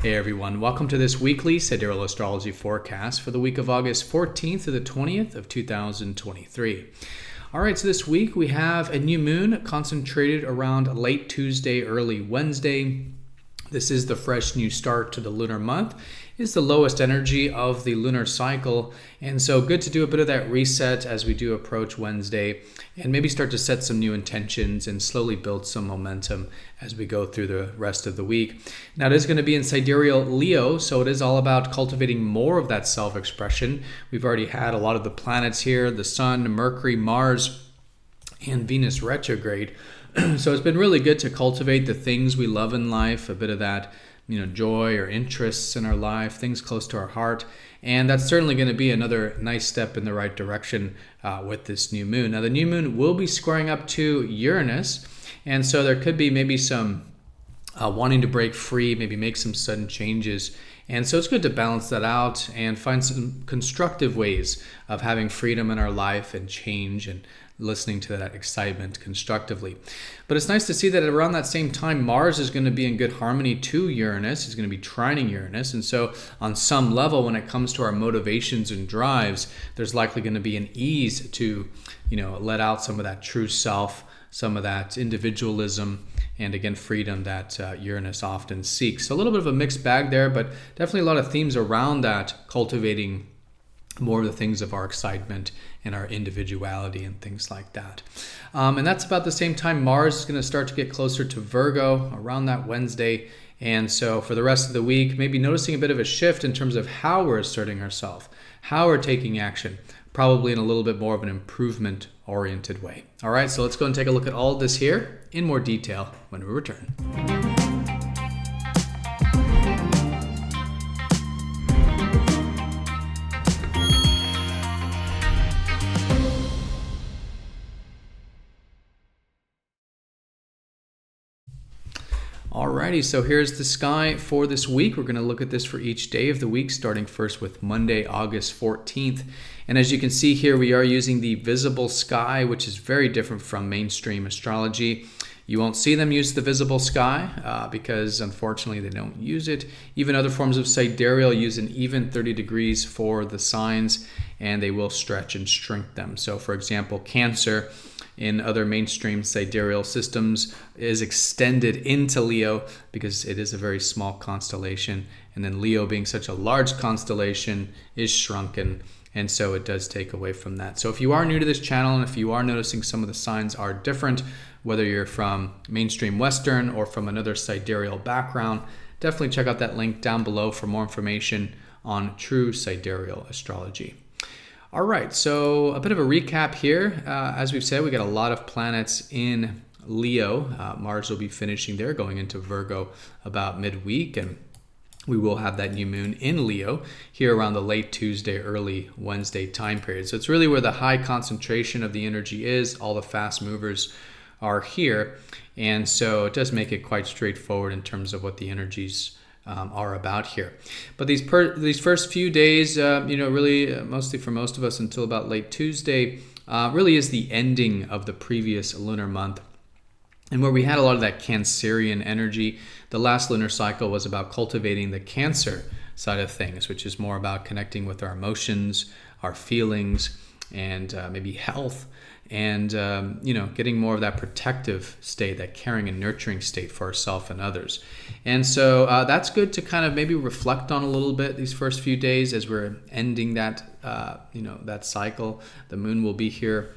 Hey everyone, welcome to this weekly Sidereal Astrology forecast for the week of August 14th to the 20th of 2023. All right, so this week we have a new moon concentrated around late Tuesday, early Wednesday. This is the fresh new start to the lunar month. It's the lowest energy of the lunar cycle, and so good to do a bit of that reset as we do approach Wednesday and maybe start to set some new intentions and slowly build some momentum as we go through the rest of the week. Now it is going to be in Sidereal Leo, so it is all about cultivating more of that self-expression. We've already had a lot of the planets here, the Sun, Mercury, Mars, and Venus retrograde. So it's been really good to cultivate the things we love in life, a bit of that, joy or interests in our life, things close to our heart. And that's certainly going to be another nice step in the right direction with this new moon. Now, the new moon will be squaring up to Uranus. And so there could be maybe some wanting to break free, maybe make some sudden changes. And so it's good to balance that out and find some constructive ways of having freedom in our life and change and listening to that excitement constructively. But it's nice to see that around that same time, Mars is going to be in good harmony to Uranus. He's going to be trining Uranus. And so on some level, when it comes to our motivations and drives, there's likely going to be an ease to, let out some of that true self, some of that individualism, and again, freedom that Uranus often seeks. So a little bit of a mixed bag there, but definitely a lot of themes around that, cultivating more of the things of our excitement and our individuality and things like that. And that's about the same time Mars is going to start to get closer to Virgo around that Wednesday. And so for the rest of the week, maybe noticing a bit of a shift in terms of how we're asserting ourselves, how we're taking action, probably in a little bit more of an improvement-oriented way. All right, so let's go and take a look at all of this here in more detail when we return. Alrighty, so here's the sky for this week. We're going to look at this for each day of the week, starting first with Monday, August 14th. And as you can see here, we are using the visible sky, which is very different from mainstream astrology. You won't see them use the visible sky because, unfortunately, they don't use it. Even other forms of sidereal use an even 30 degrees for the signs, and they will stretch and shrink them. So, for example, Cancer in other mainstream sidereal systems is extended into Leo because it is a very small constellation. And then Leo, being such a large constellation, is shrunken. And so it does take away from that. So if you are new to this channel and if you are noticing some of the signs are different, whether you're from mainstream Western or from another sidereal background, definitely check out that link down below for more information on true sidereal astrology. All right, so a bit of a recap here. As we've said, we got a lot of planets in Leo. Mars will be finishing there, going into Virgo about midweek, and we will have that new moon in Leo here around the late Tuesday, early Wednesday time period. So it's really where the high concentration of the energy is. All the fast movers are here, and so it does make it quite straightforward in terms of what the energies are about here. But these first few days, really mostly for most of us until about late Tuesday, really is the ending of the previous lunar month. And where we had a lot of that Cancerian energy, the last lunar cycle was about cultivating the Cancer side of things, which is more about connecting with our emotions, our feelings, and maybe health, and getting more of that protective state, that caring and nurturing state for ourselves and others. And so that's good to kind of maybe reflect on a little bit these first few days as we're ending that that cycle. The moon will be here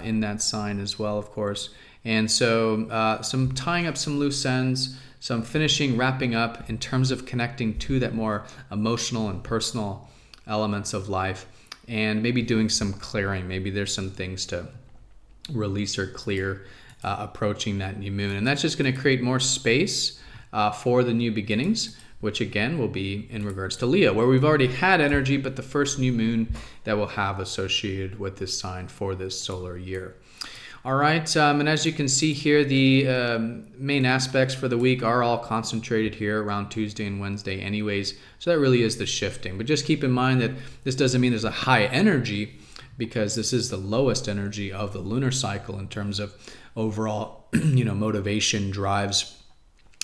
in that sign as well, of course. And so some tying up some loose ends, some finishing, wrapping up in terms of connecting to that more emotional and personal elements of life, and maybe doing some clearing. Maybe there's some things to release or clear approaching that new moon. And that's just going to create more space for the new beginnings, which again will be in regards to Leo, where we've already had energy, but the first new moon that we'll have associated with this sign for this solar year. All right, and as you can see here, the main aspects for the week are all concentrated here around Tuesday and Wednesday anyways, so that really is the shifting. But just keep in mind that this doesn't mean there's a high energy, because this is the lowest energy of the lunar cycle in terms of overall, motivation, drives,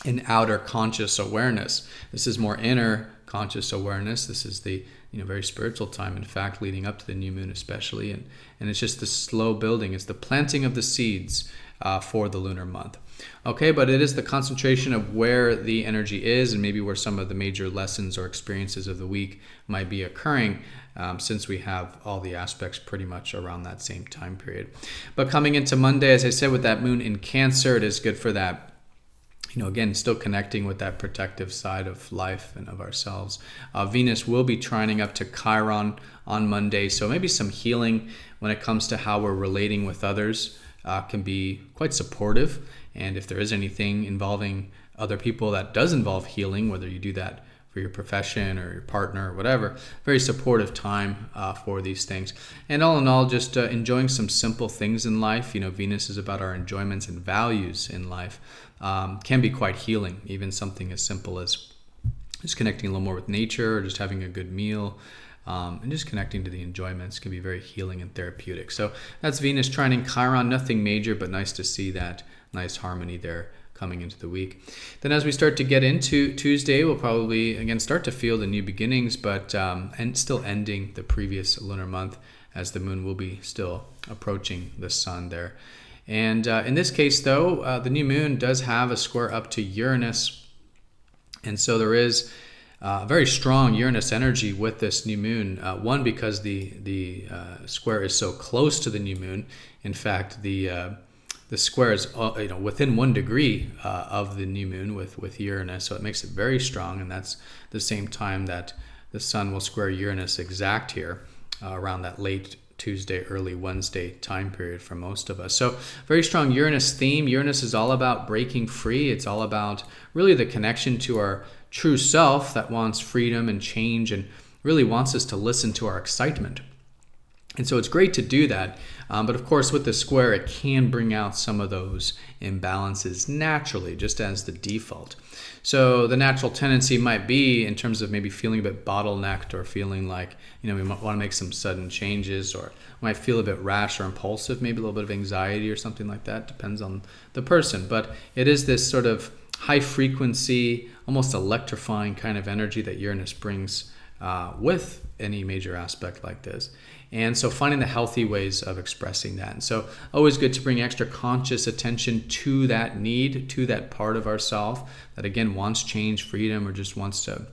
and outer conscious awareness. This is more inner conscious awareness. This is the very spiritual time, in fact, leading up to the new moon especially. And it's just the slow building. It's the planting of the seeds for the lunar month. Okay, but it is the concentration of where the energy is and maybe where some of the major lessons or experiences of the week might be occurring, since we have all the aspects pretty much around that same time period. But coming into Monday, as I said, with that moon in Cancer, it is good for that. Again, still connecting with that protective side of life and of ourselves. Venus will be trining up to Chiron on Monday, so maybe some healing when it comes to how we're relating with others can be quite supportive. And if there is anything involving other people that does involve healing, whether you do that for your profession or your partner or whatever, very supportive time for these things. And all in all, just enjoying some simple things in life. Venus is about our enjoyments and values in life. Can be quite healing, even something as simple as just connecting a little more with nature or just having a good meal, and just connecting to the enjoyments can be very healing and therapeutic. So that's Venus trining Chiron, nothing major, but nice to see that nice harmony there coming into the week. Then as we start to get into Tuesday, we'll probably again start to feel the new beginnings, but and still ending the previous lunar month, as the moon will be still approaching the sun there. And in this case, though, the new moon does have a square up to Uranus. And so there is very strong Uranus energy with this new moon. One, because the square is so close to the new moon. In fact, the square is within 1 degree of the new moon with Uranus. So it makes it very strong. And that's the same time that the sun will square Uranus exact here around that late Tuesday, early Wednesday time period for most of us. So very strong Uranus theme. Uranus is all about breaking free. It's all about really the connection to our true self that wants freedom and change and really wants us to listen to our excitement. And so it's great to do that. But of course, with the square, it can bring out some of those imbalances naturally, just as the default. So the natural tendency might be, in terms of maybe feeling a bit bottlenecked or feeling like, we might want to make some sudden changes, or might feel a bit rash or impulsive, maybe a little bit of anxiety or something like that. Depends on the person. But it is this sort of high frequency, almost electrifying kind of energy that Uranus brings with any major aspect like this. And so finding the healthy ways of expressing that. And so always good to bring extra conscious attention to that need, to that part of ourself that again wants change, freedom, or just wants to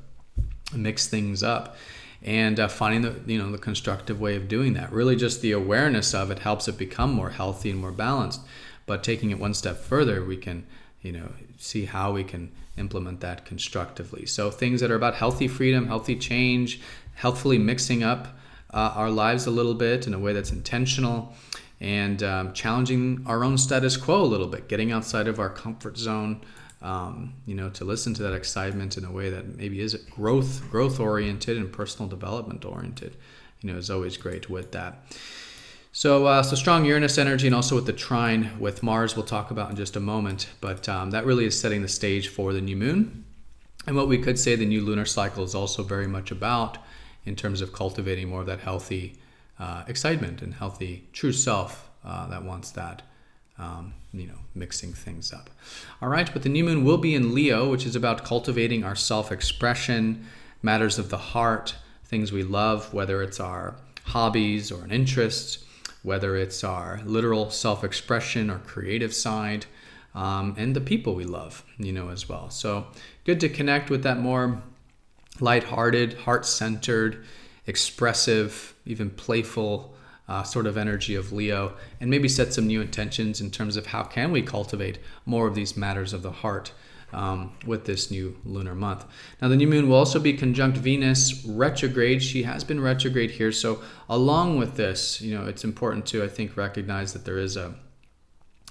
mix things up. And finding the constructive way of doing that. Really just the awareness of it helps it become more healthy and more balanced. But taking it one step further, we can see how we can implement that constructively. So things that are about healthy freedom, healthy change, healthfully mixing up our lives a little bit in a way that's intentional, and challenging our own status quo a little bit, getting outside of our comfort zone, to listen to that excitement in a way that maybe is growth oriented and personal development oriented, is always great with that. So strong Uranus energy, and also with the trine with Mars we'll talk about in just a moment, but that really is setting the stage for the new moon. And what we could say the new lunar cycle is also very much about, in terms of cultivating more of that healthy excitement and healthy true self that wants that, mixing things up. All right, but the new moon will be in Leo, which is about cultivating our self-expression, matters of the heart, things we love, whether it's our hobbies or an interest, whether it's our literal self-expression or creative side, and the people we love, as well. So good to connect with that more lighthearted, heart-centered, expressive, even playful sort of energy of Leo, and maybe set some new intentions in terms of how can we cultivate more of these matters of the heart with this new lunar month. Now, the new moon will also be conjunct Venus retrograde. She has been retrograde here, so along with this, it's important to, I think, recognize that there is a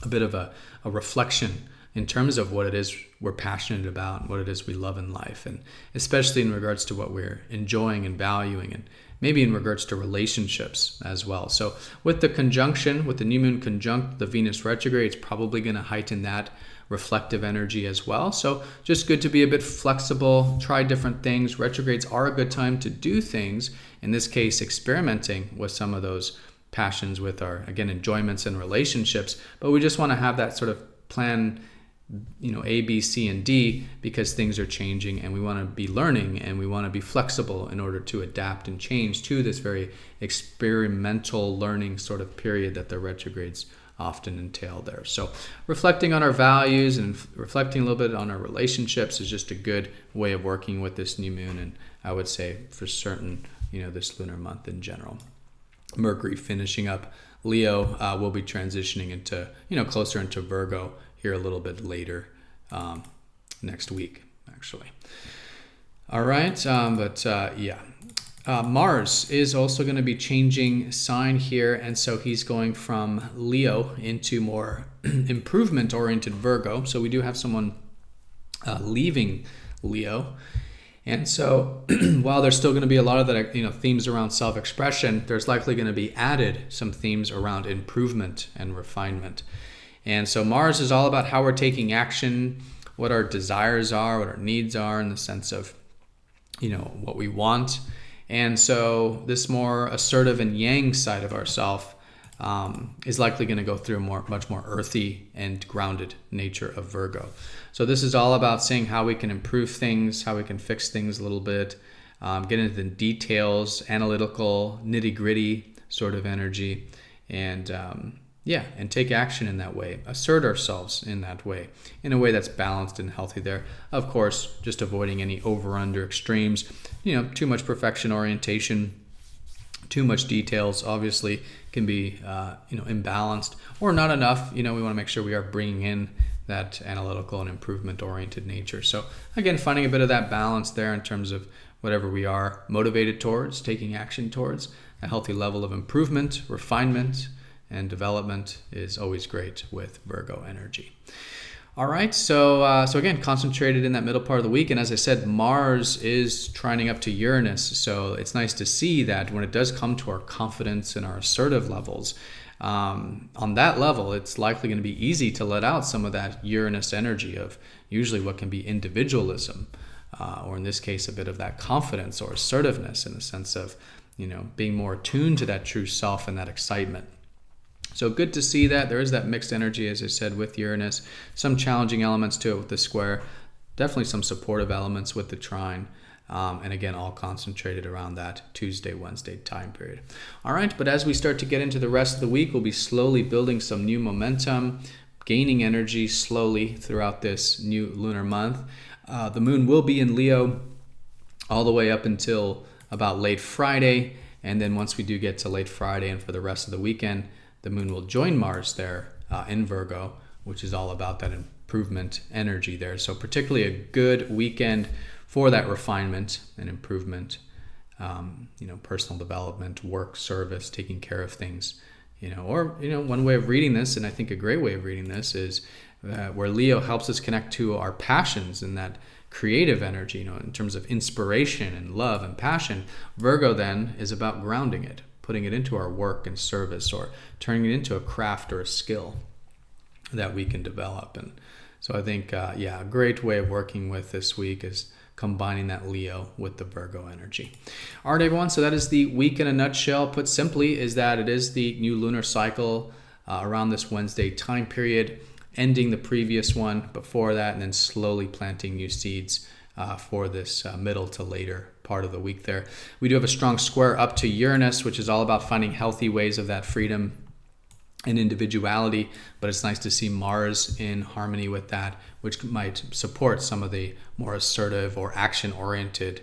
bit of a reflection in terms of what it is we're passionate about and what it is we love in life, and especially in regards to what we're enjoying and valuing, and maybe in regards to relationships as well. So with the conjunction, with the new moon conjunct the Venus retrograde, it's probably going to heighten that reflective energy as well. So just good to be a bit flexible, try different things. Retrogrades are a good time to do things, in this case experimenting with some of those passions with our, again, enjoyments and relationships, but we just want to have that sort of plan A, B, C, and D, because things are changing and we want to be learning and we want to be flexible in order to adapt and change to this very experimental learning sort of period that the retrogrades often entail there. So reflecting on our values and reflecting a little bit on our relationships is just a good way of working with this new moon, and I would say for certain, this lunar month in general. Mercury finishing up Leo, will be transitioning into, closer into Virgo here a little bit later next week, actually. All right, Mars is also going to be changing sign here, and so he's going from Leo into more improvement-oriented Virgo. So we do have someone leaving Leo. And so while there's still going to be a lot of that, themes around self-expression, there's likely going to be added some themes around improvement and refinement. And so Mars is all about how we're taking action, what our desires are, what our needs are in the sense of, what we want. And so this more assertive and yang side of ourself is likely going to go through a much more earthy and grounded nature of Virgo. So this is all about seeing how we can improve things, how we can fix things a little bit, get into the details, analytical, nitty-gritty sort of energy, and take action in that way, assert ourselves in that way, in a way that's balanced and healthy there. Of course, just avoiding any over-under extremes, too much perfection orientation, too much details obviously can be, imbalanced, or not enough. We want to make sure we are bringing in that analytical and improvement-oriented nature. So again, finding a bit of that balance there in terms of whatever we are motivated towards, taking action towards, a healthy level of improvement, refinement, and development is always great with Virgo energy. All right, so again, concentrated in that middle part of the week. And as I said, Mars is trining up to Uranus. So it's nice to see that when it does come to our confidence and our assertive levels, on that level, it's likely going to be easy to let out some of that Uranus energy of usually what can be individualism, or in this case, a bit of that confidence or assertiveness in the sense of, being more attuned to that true self and that excitement. So good to see that. There is that mixed energy, as I said, with Uranus. Some challenging elements to it with the square. Definitely some supportive elements with the trine. And again, all concentrated around that Tuesday, Wednesday time period. All right, but as we start to get into the rest of the week, we'll be slowly building some new momentum, gaining energy slowly throughout this new lunar month. The moon will be in Leo all the way up until about late Friday. And then once we do get to late Friday and for the rest of the weekend, the moon will join Mars there in Virgo, which is all about that improvement energy there. So particularly a good weekend for that refinement and improvement, personal development, work, service, taking care of things, one way of reading this, and I think a great way of reading this, is where Leo helps us connect to our passions and that creative energy, in terms of inspiration and love and passion. Virgo then is about grounding it, putting it into our work and service, or turning it into a craft or a skill that we can develop. And so I think, a great way of working with this week is combining that Leo with the Virgo energy. All right, everyone. So that is the week in a nutshell. Put simply, is that it is the new lunar cycle around this Wednesday time period, ending the previous one before that, and then slowly planting new seeds for this middle to later part of the week there. We do have a strong square up to Uranus, which is all about finding healthy ways of that freedom and individuality, but it's nice to see Mars in harmony with that, which might support some of the more assertive or action-oriented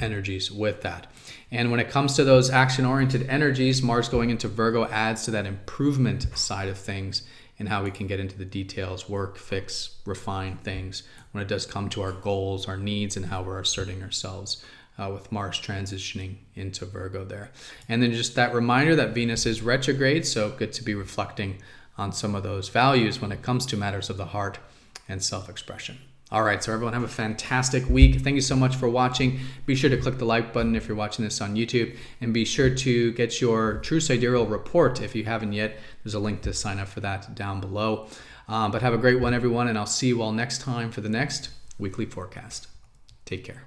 energies with that. And when it comes to those action-oriented energies, Mars going into Virgo adds to that improvement side of things and how we can get into the details, work, fix, refine things when it does come to our goals, our needs, and how we're asserting ourselves with Mars transitioning into Virgo there. And then just that reminder that Venus is retrograde, so good to be reflecting on some of those values when it comes to matters of the heart and self-expression. All right, so everyone have a fantastic week. Thank you so much for watching. Be sure to click the like button if you're watching this on YouTube, and be sure to get your True Sidereal report if you haven't yet. There's a link to sign up for that down below. But have a great one, everyone, and I'll see you all next time for the next weekly forecast. Take care.